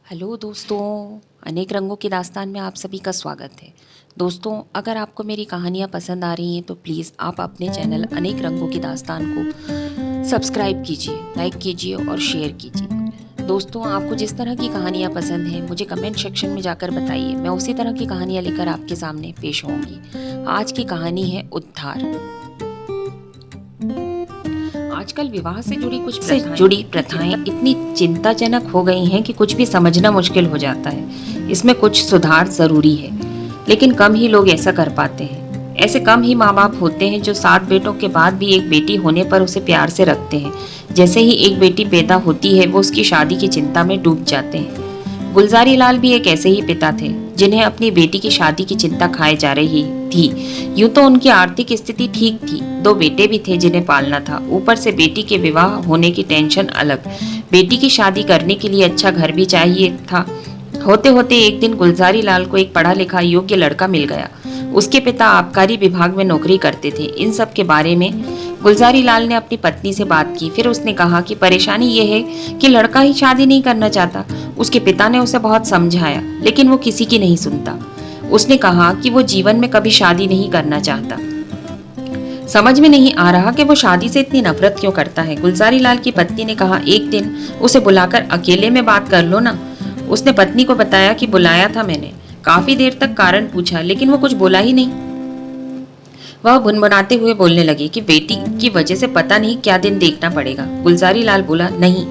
Hello दोस्तों, अनेक रंगों की दास्तान में आप सभी का स्वागत है। दोस्तों, अगर आपको मेरी कहानियाँ पसंद आ रही हैं तो प्लीज़ आप अपने चैनल अनेक रंगों की दास्तान को सब्सक्राइब कीजिए, लाइक कीजिए और शेयर कीजिए। दोस्तों, आपको जिस तरह की कहानियाँ पसंद हैं मुझे कमेंट सेक्शन में जाकर बताइए, मैं उसी तरह की कहानियाँ लेकर आपके सामने पेश होंगी। आज की कहानी है उद्धार। आजकल विवाह से जुड़ी प्रथाएं इतनी चिंताजनक हो गई हैं कि कुछ भी समझना मुश्किल हो जाता है। इसमें कुछ सुधार जरूरी है, लेकिन कम ही लोग ऐसा कर पाते हैं। ऐसे कम ही माँ बाप होते हैं जो 7 बेटों के बाद भी एक बेटी होने पर उसे प्यार से रखते हैं। जैसे ही एक बेटी पैदा होती है वो उसकी शादी की चिंता में डूब जाते हैं। गुलजारी लाल भी एक ऐसे ही पिता थे जिन्हें अपनी बेटी की शादी की चिंता खाए जा रही थी। यूं तो उनकी आर्थिक स्थिति ठीक थी, 2 बेटे भी थे जिन्हें पालना था, ऊपर से बेटी के विवाह होने की टेंशन अलग। बेटी की शादी करने के लिए अच्छा घर भी चाहिए था। होते होते एक दिन गुलजारी लाल को एक पढ़ा लिखा योग्य लड़का मिल गया। उसके पिता आबकारी विभाग में नौकरी करते थे। इन सब के बारे में गुलजारी लाल ने अपनी पत्नी से बात की। फिर उसने कहा कि परेशानी यह है कि लड़का ही शादी नहीं करना चाहता। उसके पिता ने उसे बहुत समझाया, लेकिन वो किसी की नहीं सुनता। उसने कहा कि वो जीवन में कभी शादी नहीं करना चाहता। समझ में नहीं आ रहा कि वो शादी से इतनी नफरत क्यों करता है। गुलजारी लाल की पत्नी ने कहा, एक दिन उसे बुलाकर अकेले में बात कर लो ना। उसने पत्नी को बताया कि बुलाया था मैंने। काफी देर तक कारण पूछा, लेकिन वो कुछ बोला ही नहीं। वह भुनभुनाते हुए बोलने लगी कि बेटी की वजह से पता नहीं क्या दिन देखना पड़ेगा। गुलजारी लाल बोला, नहीं,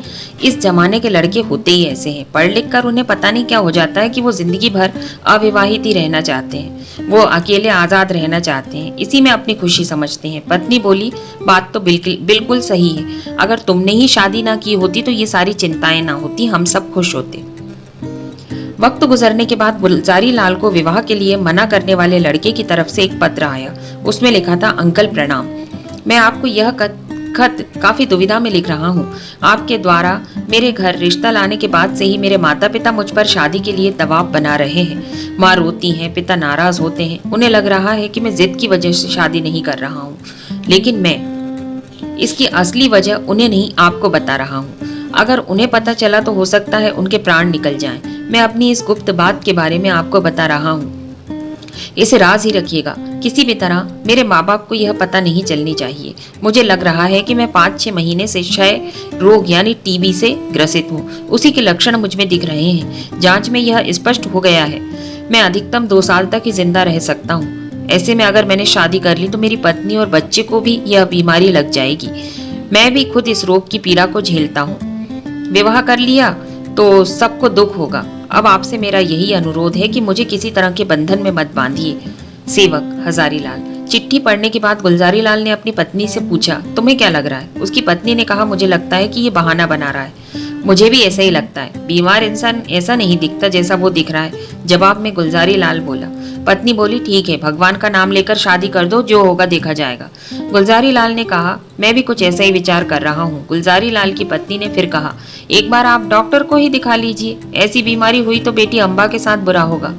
इस जमाने के लड़के होते ही ऐसे हैं। पढ़ लिख कर उन्हें पता नहीं क्या हो जाता है कि वो जिंदगी भर अविवाहित ही रहना चाहते हैं। वो अकेले आजाद रहना चाहते हैं, इसी में अपनी खुशी समझते हैं। पत्नी बोली, बात तो बिल्कुल सही है। अगर तुमने ही शादी ना की होती तो ये सारी चिंताएं ना होती, हम सब खुश होते। वक्त गुजरने के बाद गुलजारी लाल को विवाह के लिए मना करने वाले लड़के की तरफ से एक पत्र आया। उसमें लिखा था, अंकल प्रणाम, मैं आपको यह खत काफी दुविधा में लिख रहा हूँ। आपके द्वारा मेरे घर रिश्ता लाने के बाद से ही मेरे माता पिता मुझ पर शादी के लिए दबाव बना रहे हैं। माँ रोती हैं, पिता नाराज होते हैं। उन्हें लग रहा है कि मैं जिद की वजह से शादी नहीं कर रहा हूँ, लेकिन मैं इसकी असली वजह उन्हें नहीं, आपको बता रहा हूँ। अगर उन्हें पता चला तो हो सकता है उनके प्राण निकल जाएं। मैं अपनी इस गुप्त बात के बारे में आपको बता रहा हूँ, इसे राज ही रखिएगा। किसी भी तरह मेरे माँ बाप को यह पता नहीं चलनी चाहिए। मुझे लग रहा है कि मैं 5-6 महीने से क्षय रोग यानी टीबी से ग्रसित हूँ। उसी के लक्षण मुझ में दिख रहे हैं। जांच में यह स्पष्ट हो गया है मैं अधिकतम 2 साल तक ही जिंदा रह सकता हूँ। ऐसे में अगर मैंने शादी कर ली तो मेरी पत्नी और बच्चे को भी यह बीमारी लग जाएगी। मैं भी खुद इस रोग की पीड़ा को झेलता हूँ। विवाह कर लिया तो सबको दुख होगा। अब आपसे मेरा यही अनुरोध है कि मुझे किसी तरह के बंधन में मत बांधिए। सेवक हजारी लाल। चिट्ठी पढ़ने के बाद गुलजारी लाल ने अपनी पत्नी से पूछा, तुम्हें क्या लग रहा है? उसकी पत्नी ने कहा, मुझे लगता है कि ये बहाना बना रहा है। मुझे भी ऐसा ही लगता है। बीमार इंसान ऐसा नहीं दिखता जैसा वो दिख रहा है। जवाब में गुलजारी लाल बोला। पत्नी बोली, ठीक है, भगवान का नाम लेकर शादी कर दो, जो होगा देखा जाएगा। गुलजारी लाल ने कहा, मैं भी कुछ ऐसा ही विचार कर रहा हूँ। गुलजारी लाल की पत्नी ने फिर कहा, एक बार आप डॉक्टर को ही दिखा लीजिए। ऐसी बीमारी हुई तो बेटी अम्बा के साथ बुरा होगा।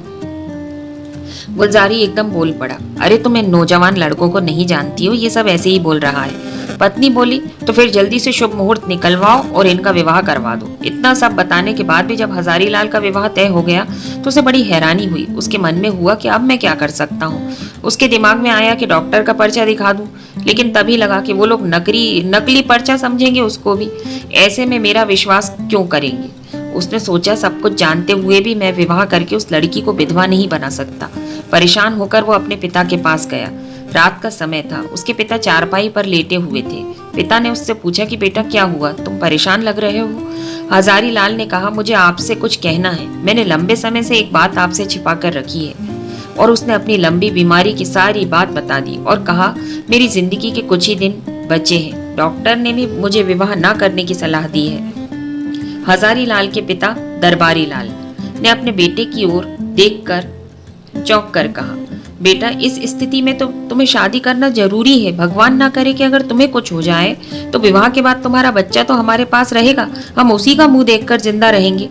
गुलजारी एकदम बोल पड़ा, अरे तुम इन नौजवान लड़कों को नहीं जानती हो, ये सब ऐसे ही बोल रहा है। पत्नी बोली, तो फिर जल्दी से शुभ मुहूर्त निकलवाओ और इनका विवाह करवा दो। इतना सब बताने के बाद भी जब हजारी लाल का विवाह तय हो गया तो उसे बड़ी हैरानी हुई। उसके मन में हुआ कि अब मैं क्या कर सकता हूँ। उसके दिमाग में आया कि डॉक्टर का पर्चा दिखा दूं, लेकिन तभी लगा कि वो लोग नकली पर्चा समझेंगे उसको भी। ऐसे में मेरा विश्वास क्यों करेंगे। उसने सोचा, सब कुछ जानते हुए भी मैं विवाह करके उस लड़की को विधवा नहीं बना सकता। परेशान होकर वो अपने पिता के पास गया। रात का समय था। उसके पिता चारपाई पर लेटे हुए थे। पिता ने उससे पूछा कि बेटा क्या हुआ, तुम परेशान लग रहे हो? हजारी लाल ने कहा, मुझे आपसे कुछ कहना है। मैंने लंबे समय से एक बात आपसे छिपा कर रखी है। और उसने अपनी लंबी बीमारी की सारी बात बता दी और कहा, मेरी जिंदगी के कुछ ही दिन बचे हैं। डॉक्टर ने भी मुझे विवाह न करने की सलाह दी है। हजारी लाल के पिता दरबारी लाल ने अपने बेटे की ओर देखकर चौंक कर कहा, बेटा इस स्थिति में तो तुम्हें शादी करना जरूरी है। भगवान ना करे कि अगर तुम्हें कुछ हो जाए तो विवाह के बाद तुम्हारा बच्चा तो हमारे पास रहेगा, हम उसी का मुंह देखकर जिंदा रहेंगे।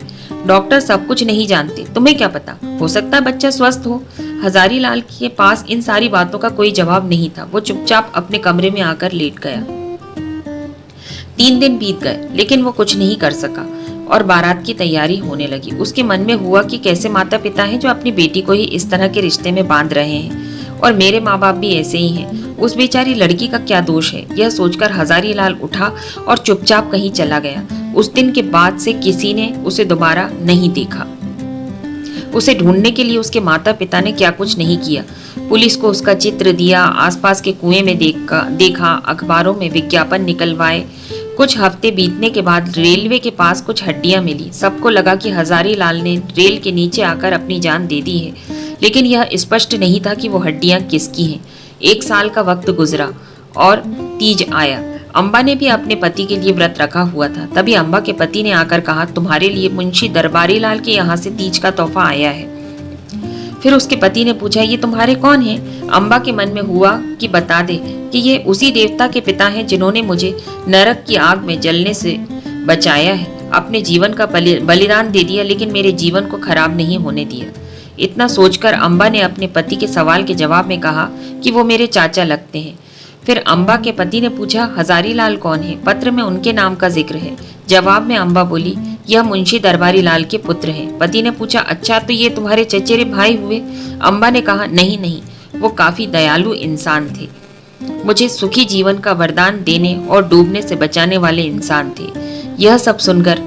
डॉक्टर सब कुछ नहीं जानते, तुम्हें क्या पता, हो सकता है बच्चा स्वस्थ हो। हजारी लाल के पास इन सारी बातों का कोई जवाब नहीं था। वो चुपचाप अपने कमरे में आकर लेट गया। 3 दिन बीत गए, लेकिन वो कुछ नहीं कर सका। और बारात की तैयारी होने लगी। उसके मन में हुआ कि कैसे माता पिता हैं जो अपनी बेटी को ही इस तरह के रिश्ते में बांध रहे हैं, और मेरे माँ बाप भी ऐसे ही हैं। उस बेचारी लड़की का क्या दोष है? यह सोचकर हजारीलाल उठा और चुपचाप कहीं चला गया। उस दिन के बाद से किसी ने उसे दोबारा नहीं देखा। उसे ढूंढने के लिए उसके माता पिता ने क्या कुछ नहीं किया। पुलिस को उसका चित्र दिया, आसपास के कुएं में देखा, अखबारों में विज्ञापन निकलवाए। कुछ हफ्ते बीतने के बाद रेलवे के पास कुछ हड्डियां मिली। सबको लगा कि हजारीलाल ने रेल के नीचे आकर अपनी जान दे दी है, लेकिन यह स्पष्ट नहीं था कि वो हड्डियां किसकी हैं। 1 साल का वक्त गुजरा और तीज आया। अम्बा ने भी अपने पति के लिए व्रत रखा हुआ था। तभी अम्बा के पति ने आकर कहा, तुम्हारे लिए मुंशी दरबारी लाल के यहाँ से तीज का तोहफा आया है। फिर उसके पति ने पूछा, ये तुम्हारे कौन हैं? अम्बा के मन में हुआ कि बता दे कि ये उसी देवता के पिता हैं जिन्होंने मुझे नरक की आग में जलने से बचाया है। अपने जीवन का बलिदान दे दिया, लेकिन मेरे जीवन को खराब नहीं होने दिया। इतना सोचकर अम्बा ने अपने पति के सवाल के जवाब में कहा कि वो मेरे चाचा लगते हैं। फिर अम्बा के पति ने पूछा, हजारीलाल कौन है? पत्र में उनके नाम का जिक्र है। जवाब में अम्बा बोली, यह मुंशी दरबारी लाल के पुत्र हैं। पति ने पूछा, अच्छा तो ये तुम्हारे चचेरे भाई हुए? अम्बा ने कहा, नहीं नहीं, वो काफी दयालु इंसान थे। मुझे सुखी जीवन का वरदान देने और डूबने से बचाने वाले इंसान थे। यह सब सुनकर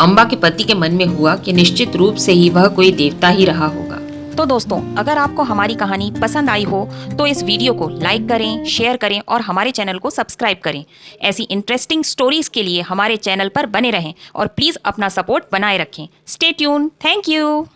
अम्बा के पति के मन में हुआ कि निश्चित रूप से ही वह कोई देवता ही रहा होगा। तो दोस्तों, अगर आपको हमारी कहानी पसंद आई हो तो इस वीडियो को लाइक करें, शेयर करें और हमारे चैनल को सब्सक्राइब करें। ऐसी इंटरेस्टिंग स्टोरीज के लिए हमारे चैनल पर बने रहें और प्लीज़ अपना सपोर्ट बनाए रखें। Stay tune. Thank you.